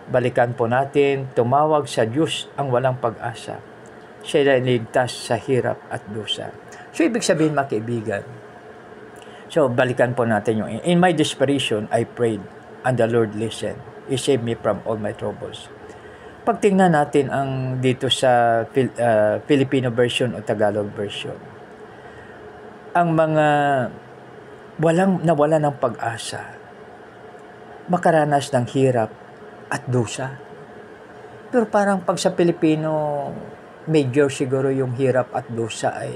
Balikan po natin, tumawag sa Diyos ang walang pag-asa. Siya ay niligtas sa hirap at dusa. So, ibig sabihin mga kaibigan, so, balikan po natin yung, in my desperation, I prayed, and the Lord listened. He saved me from all my troubles. Pag tingnan natin ang dito sa Filipino version o Tagalog version, ang mga nawala ng pag-asa, makaranas ng hirap at dusa. Pero parang pag sa Pilipino, major siguro yung hirap at dusa ay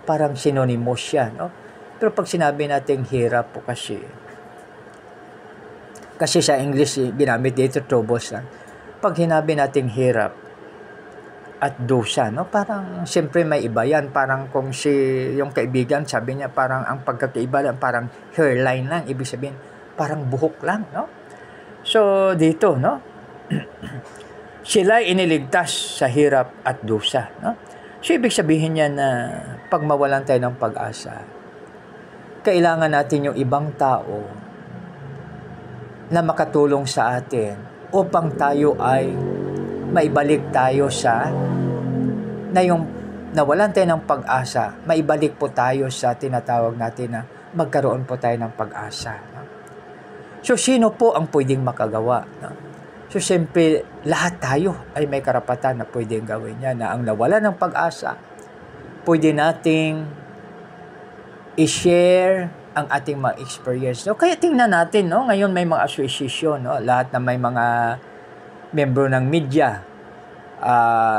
parang synonymous siya, no? Pero pag sinabi natin hirap po kasi sa English, ginamit dito troubles lang. Pag hinabi natin hirap at dusa, no? Parang siyempre may iba yan. Parang kung yung kaibigan, sabi niya parang ang pagkakaiba lang, parang hairline lang. Ibig sabihin, parang buhok lang, no? So, dito, no? Sila'y iniligtas sa hirap at dusa, no? So, ibig sabihin niya na pag mawalan tayo ng pag-asa, kailangan natin yung ibang tao na makatulong sa atin upang tayo ay maibalik tayo na yung nawalan tayo ng pag-asa, maibalik po tayo sa tinatawag natin na magkaroon po tayo ng pag-asa, no? So, sino po ang pwedeng makagawa, no? So, siyempre, lahat tayo ay may karapatan na pwedeng gawin niya, na ang nawala ng pag-asa, pwede nating i-share ang ating mga experience. No? Kaya tingnan natin, no? Ngayon may mga association, no? Lahat na may mga membro ng media,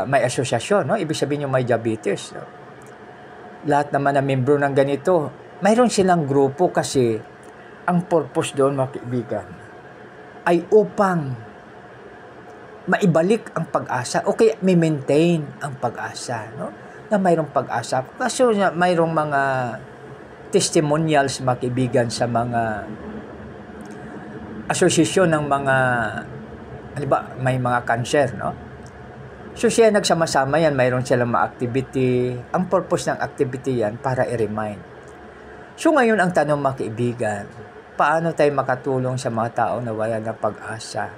may asosasyon, no? Ibig sabihin yung may diabetes, no? Lahat naman na membro ng ganito, mayroon silang grupo kasi ang purpose doon, mga kaibigan, ay upang maibalik ang pag-asa o kaya may-maintain ang pag-asa, no? Na mayroong pag-asa. Kasi mayroong mga testimonials, mga kaibigan, sa mga asosasyon ng mga, halimbawa, may mga cancer, no? So, siya nagsama-sama yan, mayroon silang mga activity. Ang purpose ng activity yan, para i-remind. So, ngayon ang tanong, mga kaibigan, paano tayo makatulong sa mga tao na wala ng pag-asa,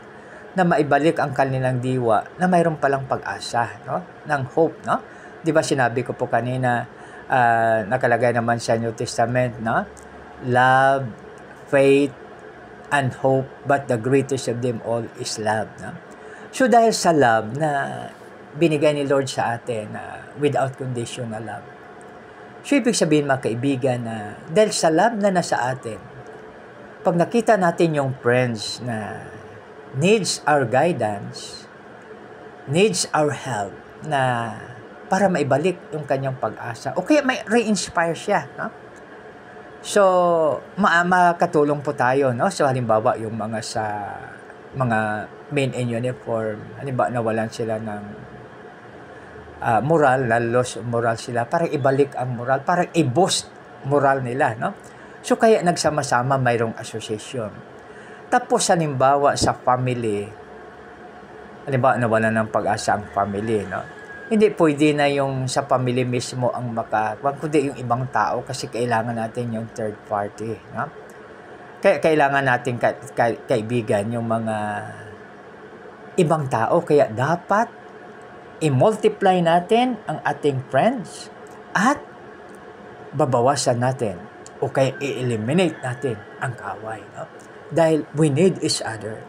na maibalik ang kanilang diwa, na mayroon palang pag-asa, no? Ng hope, no? Di ba sinabi ko po kanina, nakalagay naman sa New Testament, no? Love, faith, and hope, but the greatest of them all is love, no? So, dahil sa love na binigay ni Lord sa atin, without condition na love. So, ibig sabihin, mga kaibigan, na dahil sa love na nasa atin, pag nakita natin yung friends na needs our guidance, needs our help, na para maibalik yung kanyang pag-asa, o kaya may re-inspire siya, no? So, makatulong po tayo, no? So, halimbawa, yung mga men in uniform, halimbawa, nawalan sila ng moral, lalos moral sila, para ibalik ang moral, para i-boost moral nila, no? So, kaya nagsama-sama, mayroong association. Tapos, halimbawa, sa family, halimbawa, nawalan ng pag-asa ang family, no? Hindi pwede na yung sa family mismo ang kundi yung ibang tao, kasi kailangan natin yung third party, no? Kaya kailangan natin kaibigan yung mga ibang tao, kaya dapat i-multiply natin ang ating friends at babawasan natin o kaya i-eliminate natin ang kaaway, no? Dahil we need each other.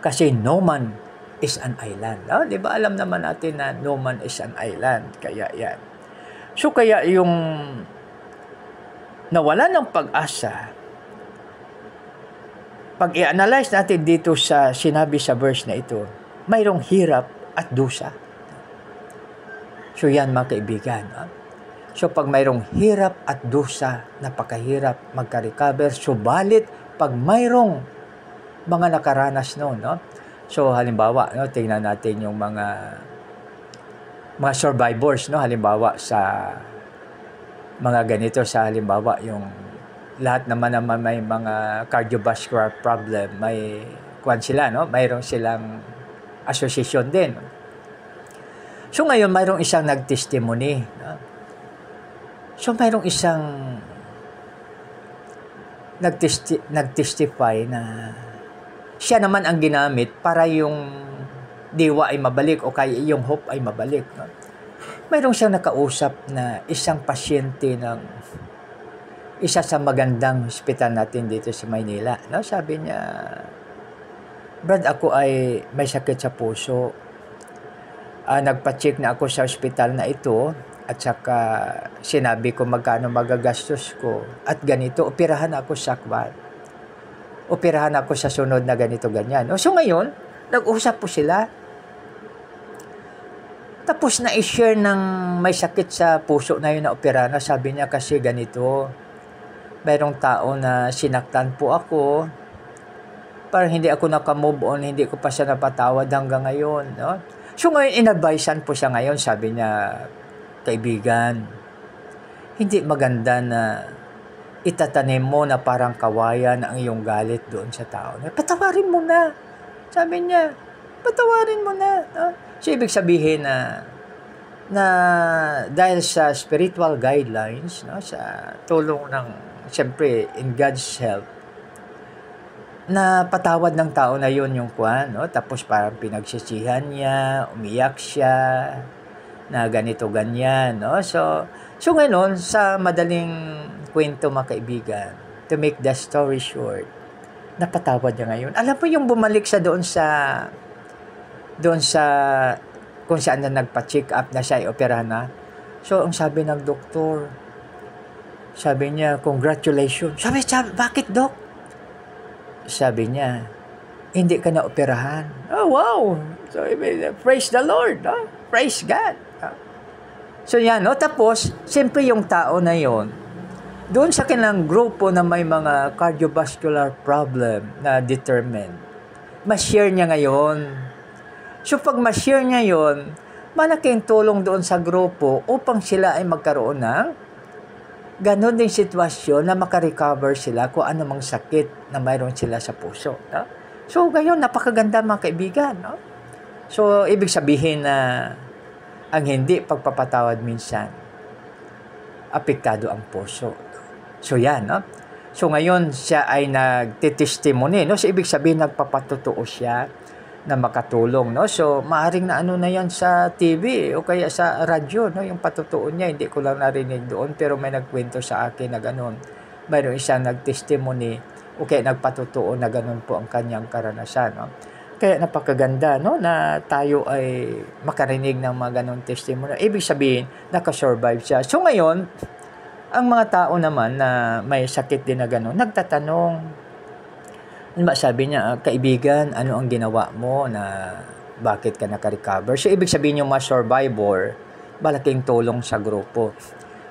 Kasi no man is an island. No? Di ba alam naman natin na no man is an island? Kaya yan. So kaya yung nawala ng pag-asa, pag i-analyze natin dito sa sinabi sa verse na ito, mayroong hirap at dusa. So yan, mga kaibigan. No? So pag mayroong hirap at dusa, napakahirap magka-recover. Subalit pag mayroong mga nakaranas noon, no? So halimbawa, no, tingnan natin yung mga survivors, no, halimbawa sa mga ganito, sa halimbawa yung lahat naman may mga cardiovascular problem, may sila, no? Mayroong silang association din. So ngayon mayroong isang nag-testimony, no? So mayroong isang nag-testify na siya naman ang ginamit para yung diwa ay mabalik o kaya yung hope ay mabalik. No? Mayroong siyang nakausap na isang pasyente ng isa sa magandang hospital natin dito sa Maynila. No? Sabi niya, Brad, ako ay may sakit sa puso. Nagpa-check na ako sa hospital na ito at saka sinabi ko magkano magagastos ko at ganito, operahan ako sa kwan. Operahan ako sa sunod na ganito, ganyan. So ngayon, nag-usap po sila. Tapos na i-share ng may sakit sa puso na yun na operahan. Sabi niya kasi ganito, mayroong tao na sinaktan po ako. Parang hindi ako naka-move on, hindi ko pa siya napatawad hanggang ngayon. No? So ngayon, in-advisean po siya ngayon. Sabi niya, kaibigan, hindi maganda na itatanim mo na parang kawayan ang iyong galit doon sa tao. Patawarin mo na. Sabi niya, patawarin mo na. No? So, ibig sabihin na dahil sa spiritual guidelines, no, sa tulong ng, siyempre, in God's help, na patawad ng tao na yun yung kwan, no? Tapos parang pinagsisihan niya, umiyak siya, na ganito, ganyan, no? So ngayon, sa madaling kwento mga kaibigan, to make the story short, napatawad niya ngayon. Alam mo yung bumalik sa doon sa kung saan na nagpa-check up na siya, operahan na. So, ang sabi ng doktor, sabi niya, congratulations. Sabi, bakit, Dok? Sabi niya, hindi ka na operahan. Oh, wow! So, praise the Lord. No? Praise God. So, yan. No? Tapos, siyempre yung tao na yon, doon sa kanilang grupo na may mga cardiovascular problem na determined, ma-share niya ngayon. So, pag ma-share niya yon, malaking tulong doon sa grupo upang sila ay magkaroon ng ganon din sitwasyon na makarecover sila kung ano mang sakit na mayroon sila sa puso. No? So, ngayon, napakaganda mga kaibigan. No? So, ibig sabihin na ang hindi pagpapatawad minsan, apektado ang puso. So, yan. No? So, ngayon, siya ay nagtitestimony. No? So, ibig sabihin, nagpapatotoo siya na makatulong, no? So, maaring na ano na yan sa TV o kaya sa radyo, no? Yung patutuon niya, hindi ko lang narinig doon, pero may nagkwento sa akin na gano'n. Mayroon isang nagtestimony o kaya nagpatutuo na gano'n po ang kanyang karanasan, no? Kaya napakaganda, no? Na tayo ay makarinig ng mga gano'ng testimony. Ibig sabihin, nakasurvive siya. So, ngayon, ang mga tao naman na may sakit din na gano'n, nagtatanong, sabi niya, kaibigan, ano ang ginawa mo na bakit ka nakarecover? So, ibig sabihin yung mga survivor, malaking tulong sa grupo.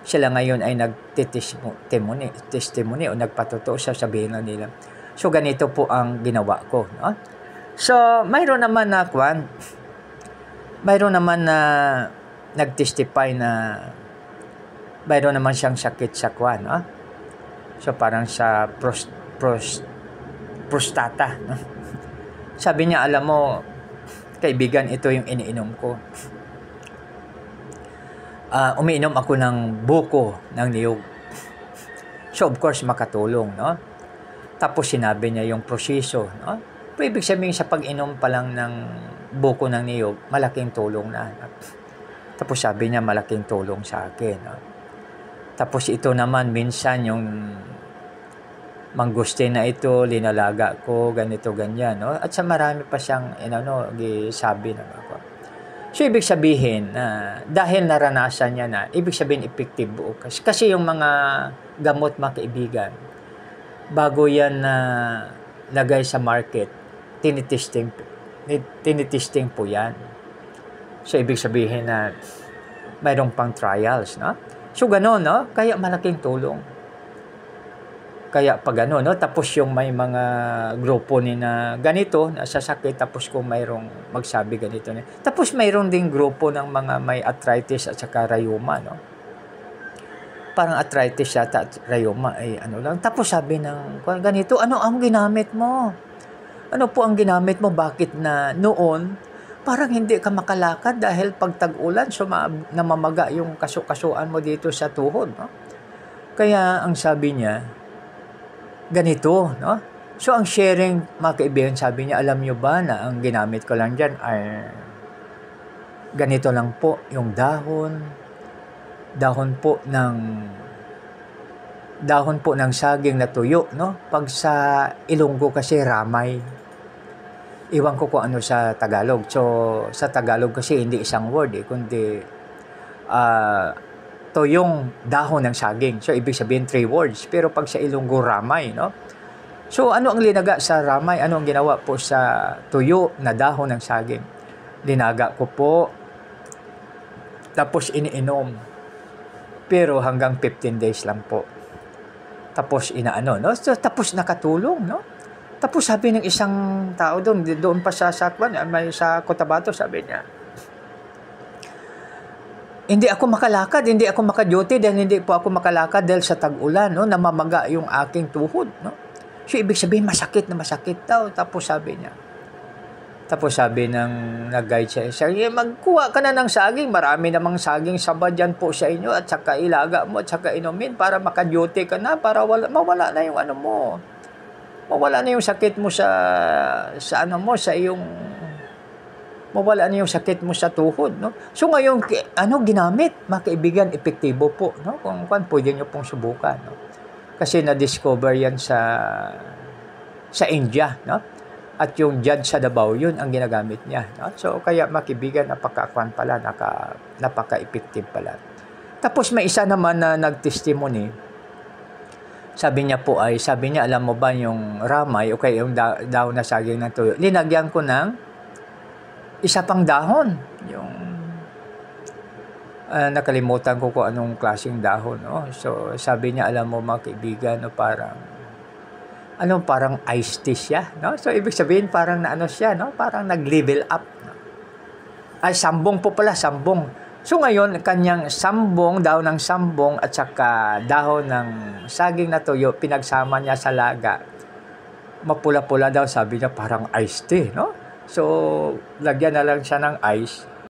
Sila ngayon ay nagtestimony o nagpatotoo sa sabihin na nila. So, ganito po ang ginawa ko. No? So, mayroon naman na nagtestify na mayroon naman siyang sakit sa kwan. No? So, parang sa prostata. No? Sabi niya, alam mo, kaibigan, ito yung iniinom ko. Umiinom ako ng buko ng niyog. So, of course, makatulong. No? Tapos, sinabi niya yung proseso. No? Pero ibig sabihin, sa pag-inom pa lang ng buko ng niyog, malaking tulong na. Tapos, sabi niya, malaking tulong sa akin. No? Tapos, ito naman, minsan, yung mangustin na ito, linalaga ko, ganito, ganyan, no? At sa marami pa siyang, sabi na ako. So, ibig sabihin, dahil naranasan niya na, ibig sabihin, effective buo. Kasi yung mga gamot, mga kaibigan, bago yan na lagay sa market, tinitesting po yan. So, ibig sabihin na mayroong pang trials, no? So, gano'n, no? Kaya malaking tulong. Kaya pag no? Tapos yung may mga grupo ni na ganito, nasasakit, tapos kung mayroong magsabi ganito. Tapos mayroong ding grupo ng mga may arthritis at saka rheuma, no? Parang arthritis yata at rheuma, ay lang. Tapos sabi ng ganito, ano ang ginamit mo? Ano po ang ginamit mo? Bakit na noon, parang hindi ka makalakad dahil pag tag-ulan, namamaga yung kasukasuan mo dito sa tuhod, no? Kaya ang sabi niya, ganito, no? So, ang sharing, mga kaibigan, sabi niya, alam niyo ba na ang ginamit ko lang dyan ay ganito lang po, yung dahon po ng saging na tuyo, no? Pag sa Ilonggo kasi ramay. Iwan ko kung ano sa Tagalog. So, sa Tagalog kasi hindi isang word kundi tuyong dahon ng saging. So, ibig sabihin 3 words. Pero pag sa Ilonggo, ramay, no? So, ano ang linaga sa ramay? Ano ang ginawa po sa tuyo na dahon ng saging? Linaga ko po, tapos iniinom. Pero hanggang 15 days lang po. Tapos inaano, no? So, tapos nakatulong, no? Tapos sabi ng isang tao doon pa sa Sakwan, may sa Cotabato, sabi niya, hindi ako makalakad, hindi ako maka-duty dahil hindi po ako makalakad dahil sa tag-ulan, no? Namamaga yung aking tuhod, no? So, ibig sabihin, masakit daw. Tapos sabi ng nag-guide siya, magkuha ka na ng saging. Marami namang saging saba dyan po sa inyo at saka ilaga mo at saka inumin para maka-duty ka na, para mawala na yung ano mo. Mawala na yung sakit mo sa ano mo, sa iyong mawala na yung sakit mo sa tuhod, no? So ngayon, ginamit, mga kaibigan, epektibo po, no? Kung pwede nyo pong subukan, no? Kasi na-discover yan sa India, no? At yung judge sa Davao, yun ang ginagamit niya, no? So kaya makibigan, napaka-effective pala. Tapos may isa naman na nag-testimony. Sabi niya, alam mo ba yung ramay, okay, yung dahon na saging ng tuyo, linagyan ko ng isa pang dahon, yung nakalimutan ko kung anong klaseng dahon, no? So sabi niya, alam mo mga kaibigan, no, parang iced tea siya, no? So ibig sabihin parang siya, no? Parang nag-level up, no? Ay, sambong po pala, sambong. So ngayon, kanyang dahon ng sambong at saka dahon ng saging na tuyo, pinagsama niya sa laga. Mapula-pula daw, sabi niya, parang iced tea, no? So lagyan na lang siya ng ice.